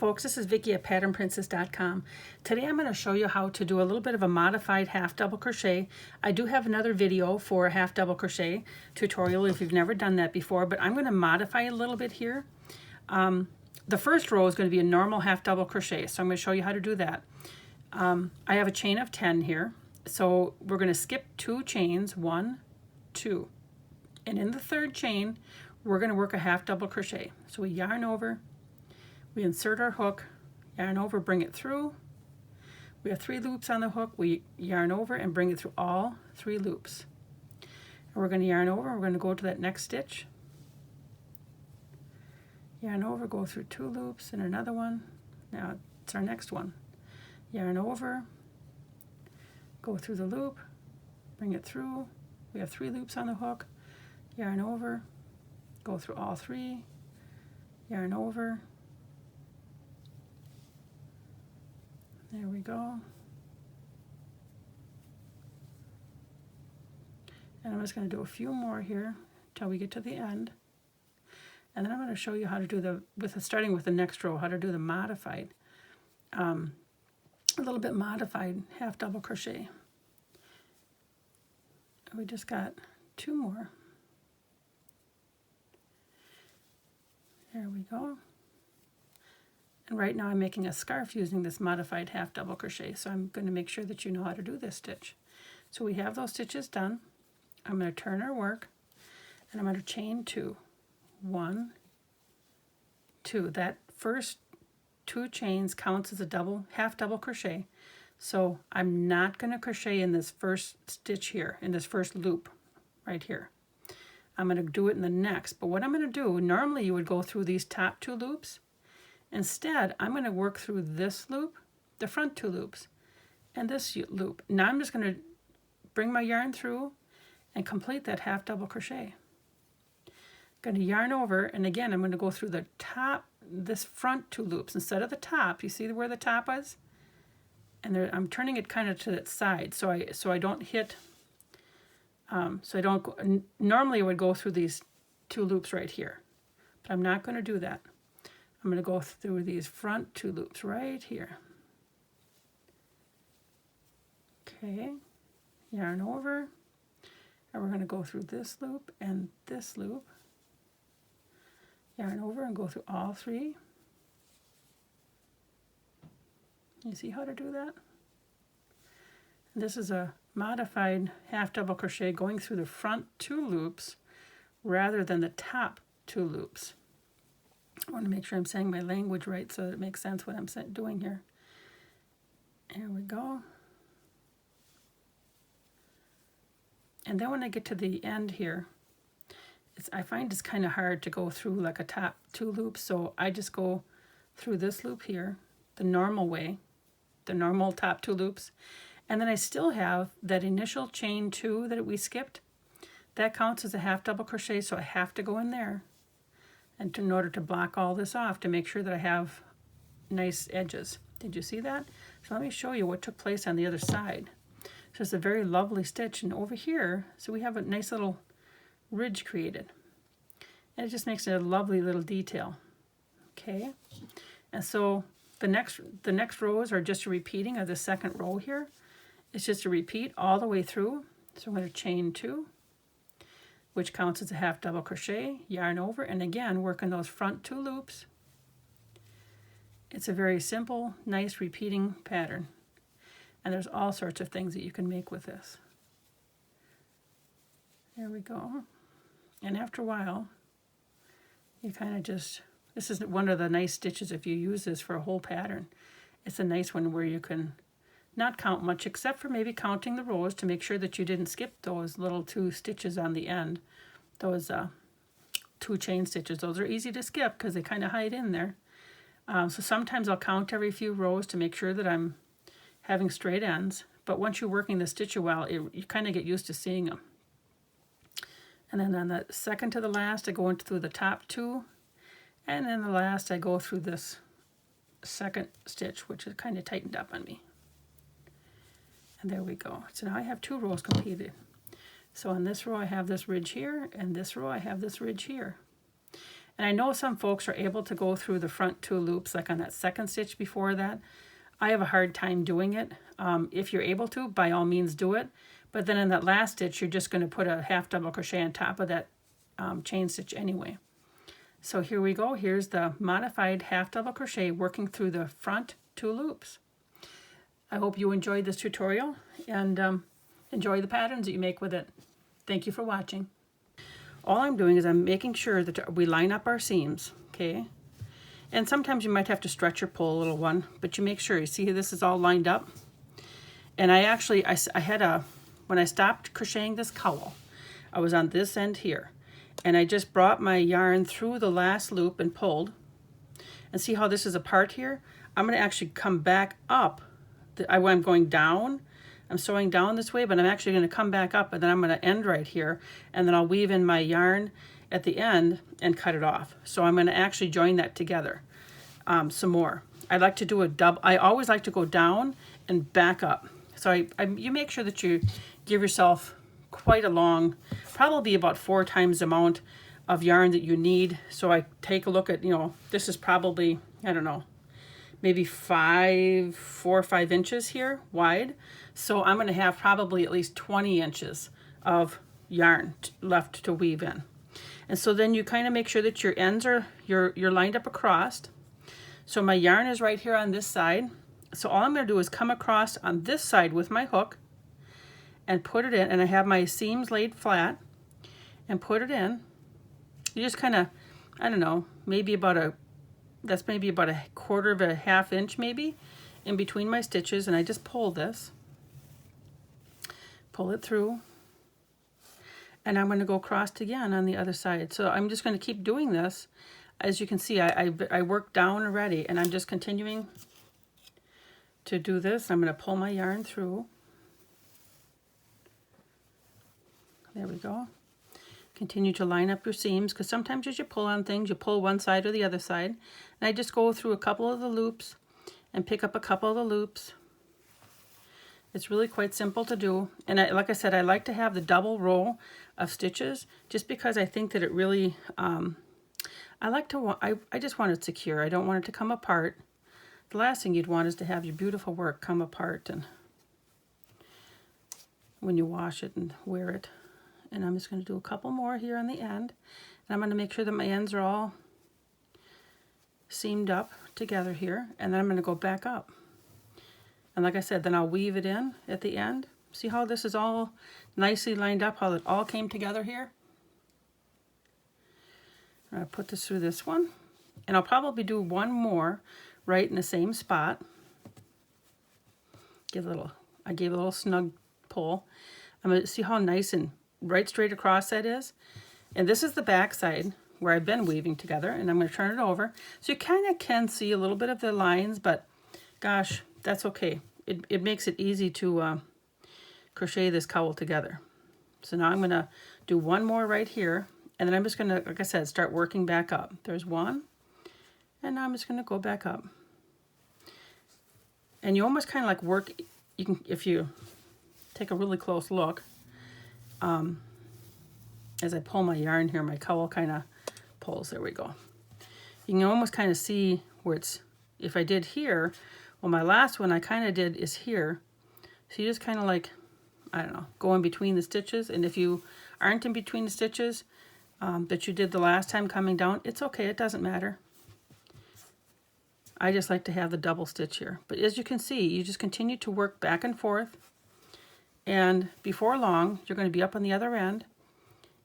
folks, this is Vicky at patternprincess.com. Today I'm going to show you how to do a little bit of a modified half double crochet. I do have another video for a half double crochet tutorial if you've never done that before, but I'm going to modify a little bit here. The first row is going to be a normal half double crochet, so I'm going to show you how to do that. I have a chain of 10 here, so we're going to skip 2 chains, 1, 2, and in the third chain we're going to work a half double crochet. So we yarn over, we insert our hook, yarn over, bring it through. We have 3 loops on the hook. We yarn over and bring it through all 3 loops. And we're going to yarn over, we're going to go to that next stitch. Yarn over, go through 2 loops and another one. Now it's our next one. Yarn over, go through the loop, bring it through. We have 3 loops on the hook. Yarn over, go through all 3, yarn over. There we go. And I'm just going to do a few more here until we get to the end. And then I'm going to show you how to do starting with the next row, how to do the modified, a little bit modified half double crochet. We just got 2 more. There we go. And right now I'm making a scarf using this modified half double crochet, so I'm going to make sure that you know how to do this stitch. So we have those stitches done. I'm going to turn our work and I'm going to chain 2. 1, 2. That first 2 chains counts as a half double crochet. So I'm not going to crochet in this first stitch here, in this first loop right here. I'm going to do it in the next. But what I'm going to do, normally you would go through these top 2 loops. Instead, I'm going to work through this loop, the front 2 loops, and this loop. Now I'm just going to bring my yarn through and complete that half double crochet. Going to yarn over, and again I'm going to go through the top, this front 2 loops instead of the top. You see where the top is? And there, I'm turning it kind of to that side so I don't hit. Normally I would go through these 2 loops right here, but I'm not going to do that. I'm going to go through these front 2 loops right here. Okay, yarn over, and we're going to go through this loop and this loop. Yarn over and go through all 3. You see how to do that? This is a modified half double crochet going through the front 2 loops rather than the top 2 loops. I want to make sure I'm saying my language right so that it makes sense what I'm doing here. Here we go. And then when I get to the end here, I find it's kind of hard to go through like a top 2 loops, so I just go through this loop here, the normal way, the normal top 2 loops, and then I still have that initial chain 2 that we skipped. That counts as a half double crochet, so I have to go in there. And in order to block all this off to make sure that I have nice edges. Did you see that? So let me show you what took place on the other side. So it's a very lovely stitch, and over here, so we have a nice little ridge created. And it just makes it a lovely little detail. Okay? And so the next rows are just a repeating of the second row here. It's just a repeat all the way through. So I'm going to chain 2. Which counts as a half double crochet, yarn over, and again work in those front 2 loops. It's a very simple, nice repeating pattern. And there's all sorts of things that you can make with this. There we go. And after a while, you kind of just, this is one of the nice stitches if you use this for a whole pattern. It's a nice one where you can not count much, except for maybe counting the rows to make sure that you didn't skip those little 2 stitches on the end. Those 2 chain stitches. Those are easy to skip because they kind of hide in there. So sometimes I'll count every few rows to make sure that I'm having straight ends. But once you're working the stitch a while, you kind of get used to seeing them. And then on the second to the last, I go into through the top 2. And then the last, I go through this second stitch, which is kind of tightened up on me. And there we go. So now I have 2 rows completed. So on this row I have this ridge here, and this row I have this ridge here. And I know some folks are able to go through the front 2 loops like on that second stitch before that. I have a hard time doing it. If you're able to, by all means do it. But then in that last stitch, you're just going to put a half double crochet on top of that chain stitch anyway. So here we go. Here's the modified half double crochet working through the front 2 loops. I hope you enjoyed this tutorial and enjoy the patterns that you make with it. Thank you for watching. All I'm doing is I'm making sure that we line up our seams, okay? And sometimes you might have to stretch or pull a little one, but you make sure, you see this is all lined up. And I had when I stopped crocheting this cowl, I was on this end here. And I just brought my yarn through the last loop and pulled. And see how this is apart here? I'm gonna actually come back up. I'm going down. I'm sewing down this way, but I'm actually going to come back up and then I'm going to end right here and then I'll weave in my yarn at the end and cut it off. So I'm going to actually join that together some more. I like to do a double. I always like to go down and back up. So you make sure that you give yourself quite a long, probably about 4 times the amount of yarn that you need. So I take a look at, this is probably, I don't know, maybe 4 or 5 inches here wide. So I'm going to have probably at least 20 inches of yarn left to weave in. And so then you kind of make sure that your ends are, you're lined up across. So my yarn is right here on this side. So all I'm going to do is come across on this side with my hook and put it in. And I have my seams laid flat and put it in. You just kind of, I don't know, that's maybe about a 1/4 of a half inch maybe in between my stitches. And I just pull this. Pull it through, and I'm going to go across again on the other side. So I'm just going to keep doing this. As you can see, I worked down already, and I'm just continuing to do this. I'm going to pull my yarn through. There we go. Continue to line up your seams, because sometimes as you pull on things, you pull one side or the other side. And I just go through a couple of the loops and pick up a couple of the loops. It's really quite simple to do. And like I said, I like to have the double row of stitches just because I think that it really, I just want it secure. I don't want it to come apart. The last thing you'd want is to have your beautiful work come apart and when you wash it and wear it. And I'm just going to do a couple more here on the end. And I'm going to make sure that my ends are all seamed up together here. And then I'm going to go back up. And like I said, then I'll weave it in at the end. See how this is all nicely lined up, how it all came together here? I'll put this through this one. And I'll probably do one more right in the same spot. I gave a little snug pull. I'm going to see how nice and right straight across that is. And this is the back side where I've been weaving together. And I'm going to turn it over. So you kind of can see a little bit of the lines, but gosh, that's okay. It makes it easy to crochet this cowl together. So now I'm going to do one more right here. And then I'm just going to, like I said, start working back up. There's one. And now I'm just going to go back up. And you almost kind of like work, you can, if you take a really close look, as I pull my yarn here, my cowl kind of pulls. There we go. You can almost kind of see where it's, if I did here, well, my last one I kind of did is here. So you just kind of like, I don't know, go in between the stitches. And if you aren't in between the stitches that you did the last time coming down, it's okay. It doesn't matter. I just like to have the double stitch here. But as you can see, you just continue to work back and forth. And before long, you're going to be up on the other end.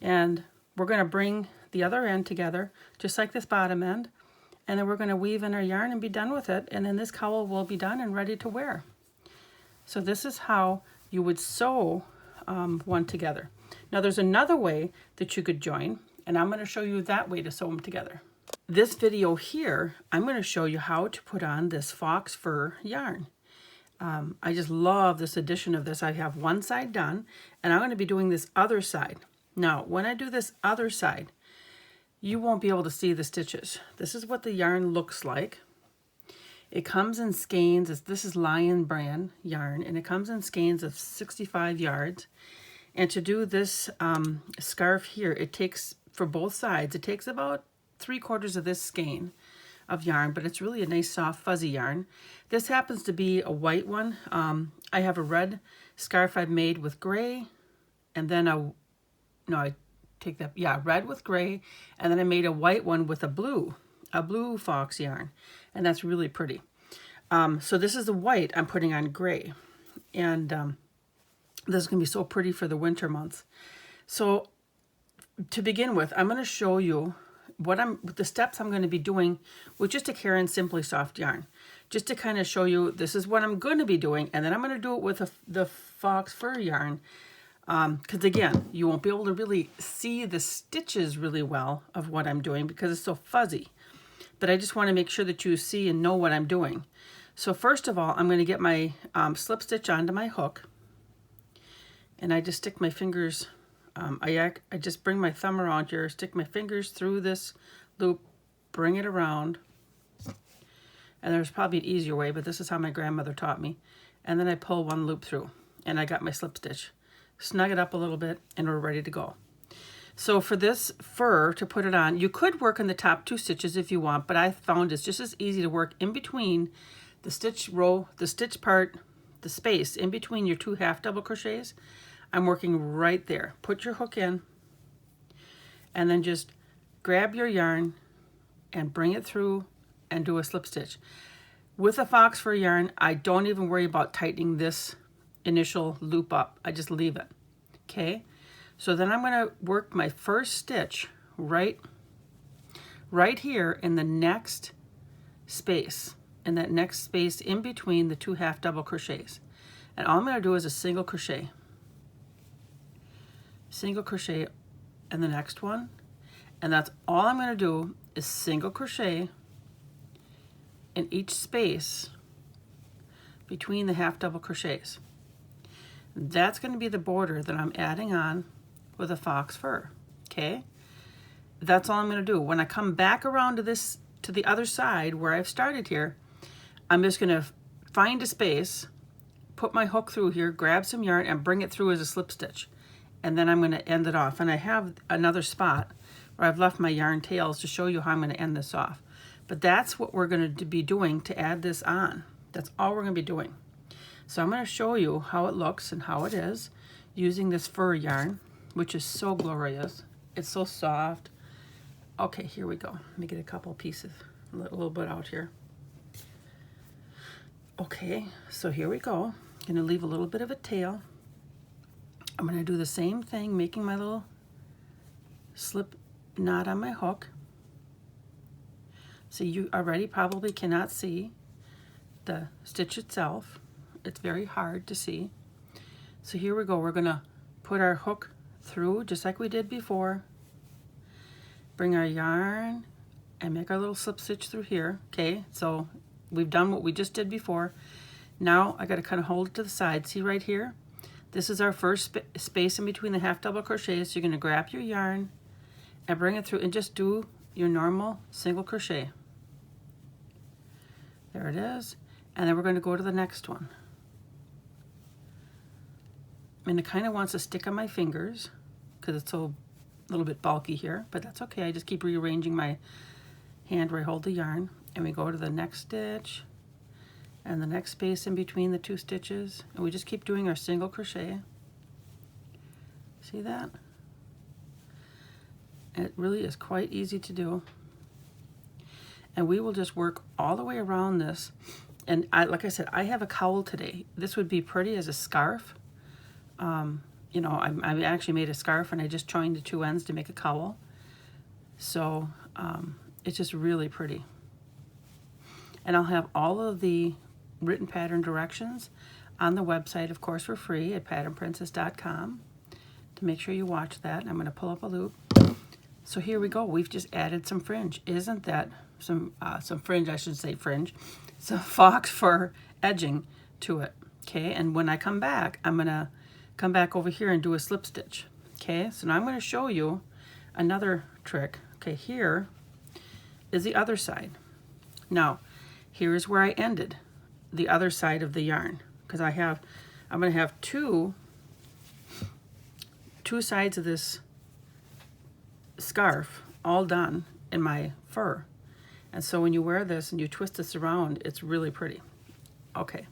And we're going to bring the other end together, just like this bottom end. And then we're going to weave in our yarn and be done with it. And then this cowl will be done and ready to wear. So this is how you would sew one together. Now there's another way that you could join, and I'm going to show you that way to sew them together. This video here, I'm going to show you how to put on this fox fur yarn. I just love this edition of this. I have one side done, and I'm going to be doing this other side. Now, when I do this other side, you won't be able to see the stitches. This is what the yarn looks like. It comes in skeins. This is Lion brand yarn, and it comes in skeins of 65 yards. And to do this scarf here, it takes, for both sides, it takes about 3/4 of this skein of yarn, but it's really a nice soft fuzzy yarn. This happens to be a white one. I have a red scarf I've made with gray, and then red with gray, and then I made a white one with a blue fox yarn, and that's really pretty. So this is the white I'm putting on gray, and this is gonna be so pretty for the winter months. So to begin with, I'm going to show you the steps I'm going to be doing with just a Caron Simply Soft yarn, just to kind of show you this is what I'm going to be doing, and then I'm going to do it with the fox fur yarn, because again, you won't be able to really see the stitches really well of what I'm doing because it's so fuzzy, but I just want to make sure that you see and know what I'm doing. So first of all, I'm going to get my slip stitch onto my hook, and I just stick my fingers, I just bring my thumb around here, stick my fingers through this loop, bring it around, and there's probably an easier way, but this is how my grandmother taught me, and then I pull one loop through, and I got my slip stitch. Snug it up a little bit, and we're ready to go. So for this fur, to put it on, you could work in the top 2 stitches if you want, but I found it's just as easy to work in between the stitch row, the stitch part, the space in between your 2 half double crochets. I'm working right there. Put your hook in, and then just grab your yarn and bring it through and do a slip stitch. With a fox fur yarn, I don't even worry about tightening this initial loop up. I just leave it. Okay? So then I'm going to work my first stitch right here in the next space, in that next space in between the 2 half double crochets. And all I'm going to do is a single crochet in the next one, and that's all I'm going to do is single crochet in each space between the half double crochets. That's going to be the border that I'm adding on with a fox fur. Okay, that's all I'm going to do. When I come back around to the other side where I've started here, I'm just going to find a space, put my hook through here, grab some yarn, and bring it through as a slip stitch. And then I'm going to end it off. And I have another spot where I've left my yarn tails to show you how I'm going to end this off. But that's what we're going to be doing to add this on. That's all we're going to be doing. So I'm going to show you how it looks and how it is using this fur yarn, which is so glorious. It's so soft. Okay, here we go. Let me get a couple pieces, a little bit out here. Okay, so here we go. I'm going to leave a little bit of a tail. I'm going to do the same thing, making my little slip knot on my hook. So you already probably cannot see the stitch itself. It's very hard to see. So here we go. We're going to put our hook through just like we did before. Bring our yarn and make our little slip stitch through here. Okay, so we've done what we just did before. Now I got to kind of hold it to the side. See right here? This is our first space in between the half double crochets. So you're going to grab your yarn and bring it through and just do your normal single crochet. There it is. And then we're going to go to the next one. And it kind of wants to stick on my fingers because it's so a little bit bulky here, but that's okay. I just keep rearranging my hand where I hold the yarn, and we go to the next stitch and the next space in between the 2 stitches, and we just keep doing our single crochet. See that? It really is quite easy to do. And we will just work all the way around this. And like I said, I have a cowl today. This would be pretty as a scarf. You know, I actually made a scarf and I just joined the 2 ends to make a cowl. So it's just really pretty. And I'll have all of the written pattern directions on the website, of course, for free at patternprincess.com to make sure you watch that. And I'm going to pull up a loop. So here we go. We've just added some fringe. Isn't that some fringe, I should say fringe, some fox fur edging to it. Okay, and when I come back, I'm going to come back over here and do a slip stitch. Okay, so now I'm going to show you another trick. Okay, here is the other side. Now, here's where I ended the other side of the yarn, because I'm going to have two sides of this scarf all done in my fur. And so when you wear this and you twist this around, it's really pretty. Okay,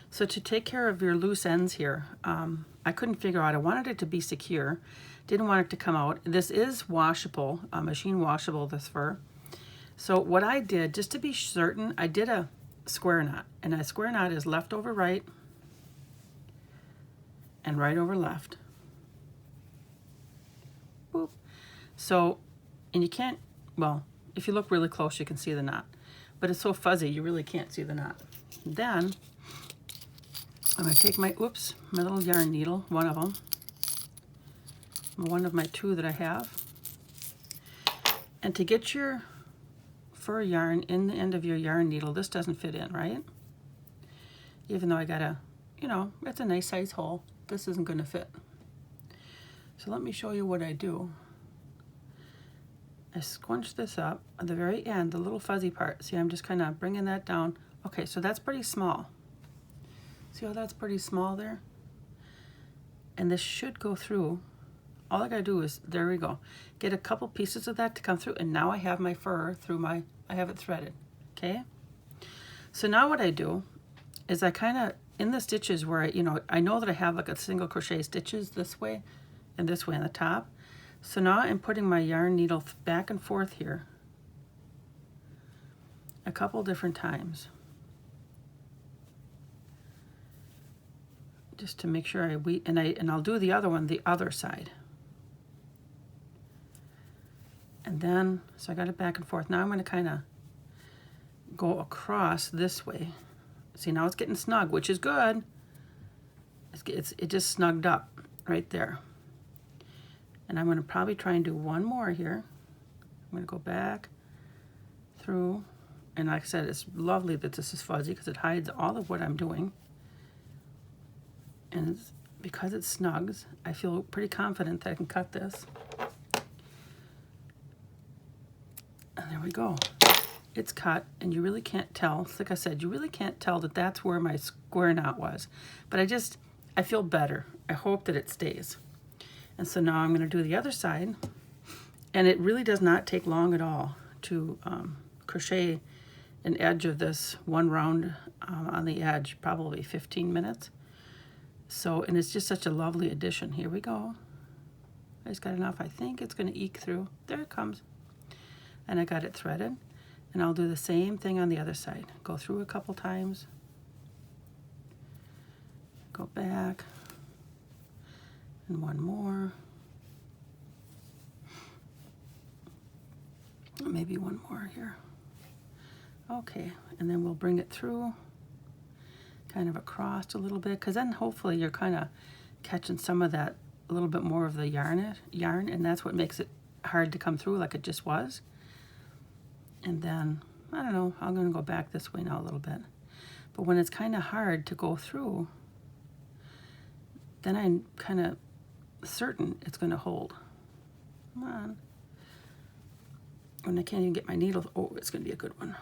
so to take care of your loose ends here, I couldn't figure out, I wanted it to be secure, didn't want it to come out. This is washable, machine washable, this fur. So what I did, just to be certain, I did a square knot, and a square knot is left over right and right over left. Boop. So, and you can't, well, if you look really close, you can see the knot, but it's so fuzzy, you really can't see the knot. Then I'm going to take my, my little yarn needle, one of them, one of my two that I have, and to get your fur yarn in the end of your yarn needle, this doesn't fit in, right? Even though I got a, you know, it's a nice size hole, this isn't going to fit. So let me show you what I do. I scrunch this up at the very end, the little fuzzy part. See, I'm just kind of bringing that down. Okay, so that's pretty small. See how that's pretty small there? And this should go through. All I gotta do is, there we go, get a couple pieces of that to come through, and now I have my fur through my, I have it threaded, okay? So now what I do is I kind of, in the stitches where I know that I have like a single crochet stitches this way and this way on the top. So now I'm putting my yarn needle back and forth here a couple different times, just to make sure and I'll do the other one the other side. And then, so I got it back and forth. Now I'm going to kind of go across this way. See, now it's getting snug, which is good. It just snugged up right there. And I'm going to probably try and do one more here. I'm going to go back through. And like I said, it's lovely that this is fuzzy because it hides all of what I'm doing. And because it snugs, I feel pretty confident that I can cut this. And there we go. It's cut, and you really can't tell. Like I said, you really can't tell that that's where my square knot was. But I feel better. I hope that it stays. And so now I'm going to do the other side. And it really does not take long at all to crochet an edge of this one round on the edge, probably 15 minutes. So, and it's just such a lovely addition. Here we go. I just got enough. I think it's going to eke through. There it comes. And I got it threaded. And I'll do the same thing on the other side. Go through a couple times. Go back. And one more. Maybe one more here. Okay, and then we'll bring it through, kind of across a little bit, because then hopefully you're kind of catching some of that, a little bit more of the yarn, and that's what makes it hard to come through like it just was. And then, I don't know, I'm going to go back this way now a little bit. But when it's kind of hard to go through, then I'm kind of certain it's going to hold. Come on. When I can't even get my needle, oh, it's going to be a good one.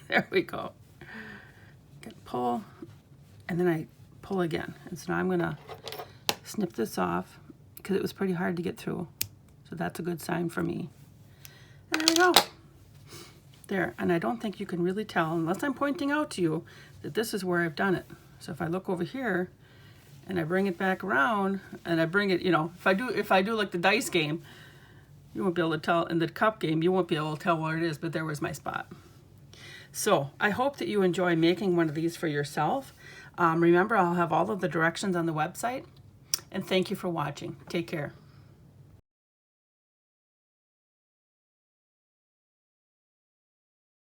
There we go. Get pull, and then I pull again. And so now I'm going to snip this off because it was pretty hard to get through. So that's a good sign for me. And there we go. There, and I don't think you can really tell, unless I'm pointing out to you, that this is where I've done it. So if I look over here, and I bring it back around, and I bring it, if I do like the dice game, you won't be able to tell. In the cup game, you won't be able to tell where it is, but there was my spot. So I hope that you enjoy making one of these for yourself. Remember, I'll have all of the directions on the website. And thank you for watching. Take care.